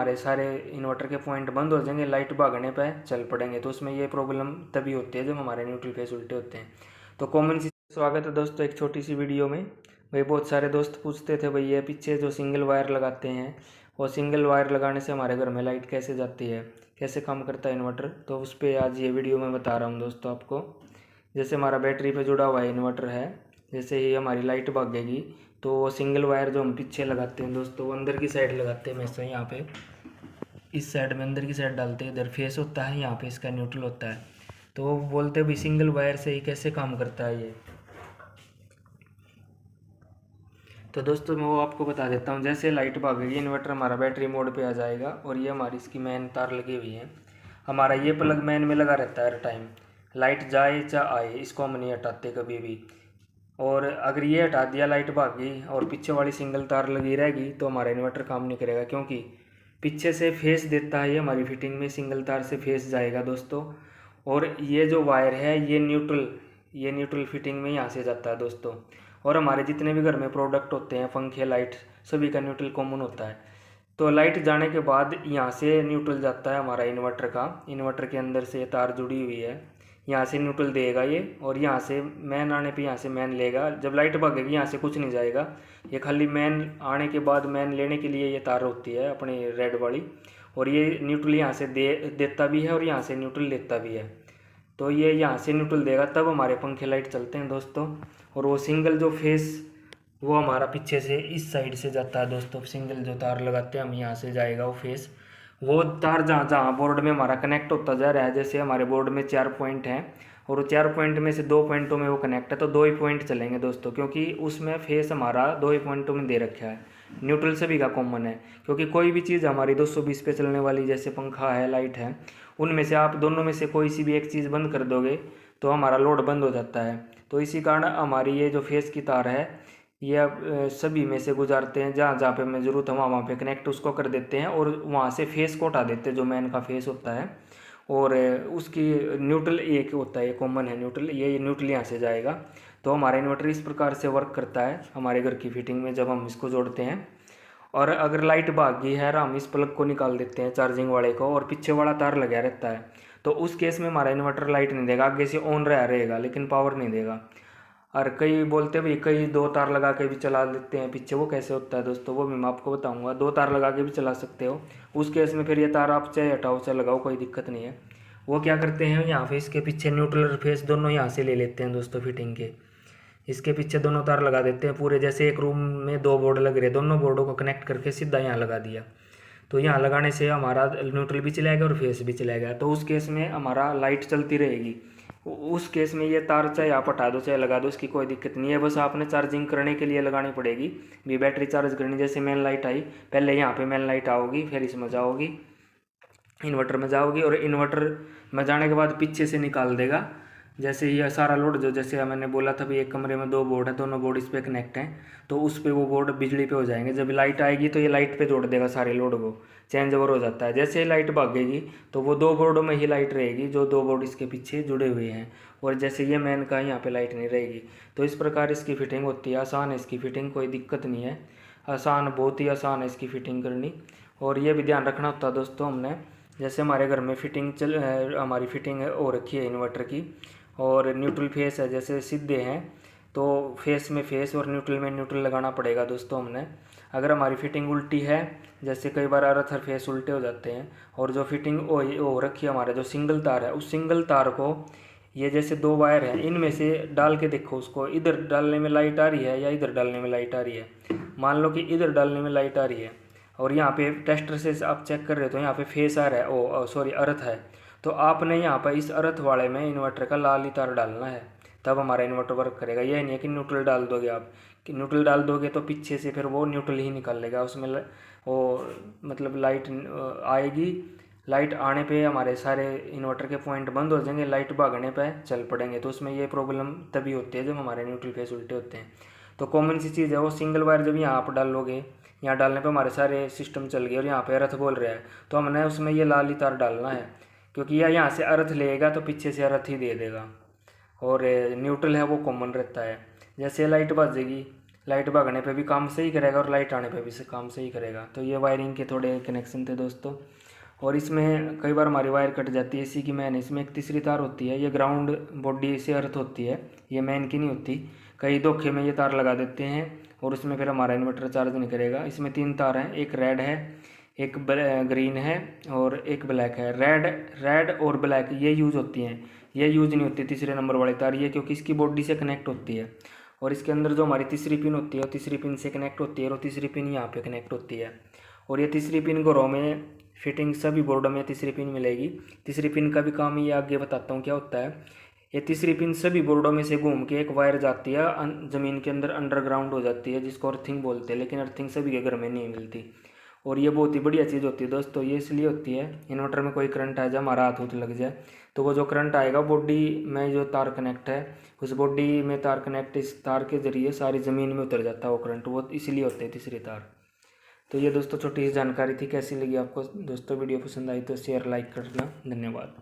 हमारे सारे इन्वर्टर के पॉइंट बंद हो जाएंगे, लाइट भागने पे चल पड़ेंगे। तो उसमें ये प्रॉब्लम तभी होती है जब हमारे न्यूट्रल फेस उल्टे होते हैं। तो कॉमन सी स्वागत है दोस्तों एक छोटी सी वीडियो में। भाई बहुत सारे दोस्त पूछते थे भाई ये पीछे जो सिंगल वायर लगाते हैं और सिंगल वायर लगाने से हमारे घर में लाइट कैसे जाती है, कैसे काम करता है इन्वर्टर। तो उस पर आज ये वीडियो मैं बता रहा हूँ दोस्तों आपको। जैसे हमारा बैटरी पे जुड़ा हुआ इन्वर्टर है, जैसे ही हमारी लाइट भागेगी तो वो सिंगल वायर जो हम पीछे लगाते हैं दोस्तों, वो अंदर की साइड लगाते हैं। हमेशा यहाँ पे इस साइड में अंदर की साइड डालते हैं, इधर फेस होता है, यहाँ पे इसका न्यूट्रल होता है। तो वो बोलते हैं भाई सिंगल वायर से ही कैसे काम करता है ये। तो दोस्तों मैं वो आपको बता देता हूँ। जैसे लाइट भागेगी इन्वर्टर हमारा बैटरी मोड पे आ जाएगा और ये हमारी इसकी मेन तार लगी हुई है। हमारा ये प्लग मेन में लगा रहता है हर टाइम, लाइट जाए चाहे आए, इसको हम नहीं हटाते कभी भी। और अगर ये हटा दिया लाइट भाग गई और पीछे वाली सिंगल तार लगी रहेगी तो हमारा इन्वर्टर काम नहीं करेगा, क्योंकि पीछे से फेस देता है ये हमारी फिटिंग में, सिंगल तार से फेस जाएगा दोस्तों। और ये जो वायर है ये न्यूट्रल फिटिंग में यहाँ से जाता है दोस्तों। और हमारे जितने भी घर में प्रोडक्ट होते हैं, पंखे, लाइट, सभी का न्यूट्रल कॉमन होता है। तो लाइट जाने के बाद यहाँ से न्यूट्रल जाता है हमारा इन्वर्टर का। इन्वर्टर के अंदर से तार जुड़ी हुई है, यहाँ से न्यूट्रल देगा ये, और यहाँ से मैन आने पे यहाँ से मैन लेगा। जब लाइट भागेगी यहाँ से कुछ नहीं जाएगा, ये खाली मैन आने के बाद मैन लेने के लिए ये तार होती है अपनी रेड वाली। और ये न्यूट्रल यहाँ से देता भी है और यहाँ से न्यूट्रल लेता भी है। तो ये यहाँ से न्यूट्रल देगा तब हमारे पंखे लाइट चलते हैं दोस्तों। और वो सिंगल जो फेस वो हमारा पीछे से इस साइड से जाता है दोस्तों। सिंगल जो तार लगाते हैं हम, यहाँ से जाएगा वो फेस। वो तार जहाँ जहाँ बोर्ड में हमारा कनेक्ट होता जा रहा है, जैसे हमारे बोर्ड में 4 पॉइंट हैं और वो 4 पॉइंट में से 2 पॉइंटों में वो कनेक्ट है, तो 2 ही पॉइंट चलेंगे दोस्तों, क्योंकि उसमें फेस हमारा 2 ही पॉइंटों में दे रखा है। न्यूट्रल सभी का कॉमन है, क्योंकि कोई भी चीज़ हमारी 220 पे चलने वाली, जैसे पंखा है, लाइट है, उनमें से आप दोनों में से कोई सी भी एक चीज़ बंद कर दोगे तो हमारा लोड बंद हो जाता है। तो इसी कारण हमारी ये जो फेस की तार है ये अब सभी में से गुजारते हैं, जहाँ जहाँ पे हमें ज़रूरत है वहाँ पे कनेक्ट उसको कर देते हैं और वहाँ से फेस को हटा देते हैं जो मैन का फेस होता है। और उसकी न्यूट्रल एक होता है, कॉमन है न्यूट्रल, ये न्यूट्रल यहाँ से जाएगा। तो हमारा इन्वर्टर इस प्रकार से वर्क करता है हमारे घर की फिटिंग में जब हम इसको जोड़ते हैं। और अगर लाइट भाग गई है और हम इस प्लग को निकाल देते हैं चार्जिंग वाले को और पीछे वाला तार लगा रहता है, तो उस केस में हमारा इन्वर्टर लाइट नहीं देगा, आगे से ऑन रहेगा लेकिन पावर नहीं देगा। और कई बोलते भाई कई 2 तार लगा के भी चला लेते हैं पीछे, वो कैसे होता है दोस्तों वो भी मैं आपको बताऊंगा। 2 तार लगा के भी चला सकते हो, उस केस में फिर ये तार आप चाहे हटाओ चाहे लगाओ कोई दिक्कत नहीं है। वो क्या करते हैं यहाँ पे इसके पीछे न्यूट्रल और फेस दोनों यहाँ से ले लेते हैं दोस्तों फिटिंग के, इसके पीछे दोनों तार लगा देते हैं पूरे। जैसे एक रूम में 2 बोर्ड लग रहे, दोनों बोर्डों को कनेक्ट करके सीधा यहाँ लगा दिया, तो यहाँ लगाने से हमारा न्यूट्रल भी चलाएगा और फेस भी चलाएगा। तो उस केस में हमारा लाइट चलती रहेगी। उस केस में ये तार चाहे आप हटा दो चाहे लगा दो, इसकी कोई दिक्कत नहीं है। बस आपने चार्जिंग करने के लिए लगानी पड़ेगी भी, बैटरी चार्ज करनी। जैसे मेन लाइट आई, पहले यहाँ पे मेन लाइट आओगी, फिर इसमें जाओगी, इन्वर्टर में जाओगी, और इन्वर्टर में जाने के बाद पीछे से निकाल देगा। जैसे ये सारा लोड जो, जैसे मैंने बोला था भी एक कमरे में 2 बोर्ड है, दोनों बोर्ड इस पर कनेक्ट हैं, तो उस पर वो बोर्ड बिजली पे हो जाएंगे। जब लाइट आएगी तो ये लाइट पे जोड़ देगा सारे लोड को, चेंज ओवर हो जाता है। जैसे ही लाइट भागेगी तो वो 2 बोर्डों में ही लाइट रहेगी, जो 2 बोर्ड इसके पीछे जुड़े हुए हैं, और जैसे ये मेन का यहाँ पे लाइट नहीं रहेगी। तो इस प्रकार इसकी फिटिंग होती है। आसान है इसकी फिटिंग, कोई दिक्कत नहीं है, आसान, बहुत ही आसान है इसकी फिटिंग करनी। और ये भी ध्यान रखना होता है दोस्तों हमने, जैसे हमारे घर में हमारी फिटिंग हो रखी है इन्वर्टर की, और न्यूट्रल फेस है, जैसे सीधे हैं तो फेस में फेस और न्यूट्रल में न्यूट्रल लगाना पड़ेगा दोस्तों हमने। अगर हमारी फिटिंग उल्टी है, जैसे कई बार अर्थ और फेस उल्टे हो जाते हैं, और जो फिटिंग हो रखी है हमारे जो सिंगल तार है, उस सिंगल तार को ये जैसे 2 वायर हैं, इनमें से डाल के देखो उसको, इधर डालने में लाइट आ रही है या इधर डालने में लाइट आ रही है। मान लो कि इधर डालने में लाइट आ रही है और यहाँ पे टेस्टर से आप चेक कर रहे हो तो यहाँ पे फेस आ रहा है, सॉरी अर्थ है, तो आपने यहाँ पर इस अर्थ वाले में इन्वर्टर का लाल ही तार डालना है, तब हमारा इन्वर्टर वर्क करेगा। यह नहीं है कि न्यूट्रल डाल दोगे आप, कि न्यूट्रल डाल दोगे तो पीछे से फिर वो न्यूट्रल ही निकाल लेगा, उसमें वो मतलब लाइट आएगी, लाइट आने पे हमारे सारे इन्वर्टर के पॉइंट बंद हो जाएंगे, लाइट भागने पे चल पड़ेंगे। तो उसमें ये प्रॉब्लम तभी होती है जब हमारे न्यूट्रल फेस उल्टे होते हैं। तो कॉमन सी चीज़ है वो सिंगल वायर जब यहाँ आप डाल लोगे, यहाँ डालने पे हमारे सारे सिस्टम चल गए और यहाँ पे अर्थ बोल रहा है, तो हमने उसमें ये लाल ही तार डालना है, क्योंकि यह यहाँ से अर्थ लेगा तो पीछे से अर्थ ही दे देगा। और न्यूट्रल है वो कॉमन रहता है। जैसे लाइट बजेगी, लाइट भागने पे भी काम सही करेगा और लाइट आने पे भी काम सही करेगा। तो ये वायरिंग के थोड़े कनेक्शन थे दोस्तों। और इसमें कई बार हमारी वायर कट जाती है। इसी की मैन, इसमें एक तीसरी तार होती है, ये ग्राउंड बॉडी से अर्थ होती है, ये मैन की नहीं होती। कई धोखे में ये तार लगा देते हैं और उसमें फिर हमारा इन्वर्टर चार्ज नहीं करेगा। इसमें 3 तार हैं, एक रेड है, एक ग्रीन है और एक ब्लैक है। रेड और ब्लैक ये यूज़ होती हैं, ये यूज़ नहीं होती तीसरे नंबर वाली तार, ये क्योंकि इसकी बॉडी से कनेक्ट होती है। और इसके अंदर जो हमारी तीसरी पिन होती है वो तीसरी पिन से कनेक्ट होती है और तीसरी पिन यहाँ पे कनेक्ट होती है। और ये तीसरी पिन घरों में फिटिंग सभी बोर्डों में तीसरी पिन मिलेगी। तीसरी पिन का भी काम ये आगे बताता हूँ क्या होता है। ये तीसरी पिन सभी बोर्डों में से घूम के एक वायर जाती है, ज़मीन के अंदर अंडरग्राउंड हो जाती है, जिसको अर्थिंग बोलते हैं। लेकिन अर्थिंग सभी के घर में नहीं मिलती और ये बहुत ही बढ़िया चीज़ होती है दोस्तों। ये इसलिए होती है, इन्वर्टर में कोई करंट आ जाए, हमारा हाथ उत लग जाए, तो वो जो करंट आएगा बॉडी में जो तार कनेक्ट है, उस बॉडी में तार कनेक्ट, इस तार के जरिए सारी ज़मीन में उतर जाता है वो करंट, वो इसलिए होते है तीसरी तार। तो ये दोस्तों छोटी सी जानकारी थी। कैसी लगी आपको दोस्तों वीडियो? पसंद आई तो शेयर लाइक करना। धन्यवाद।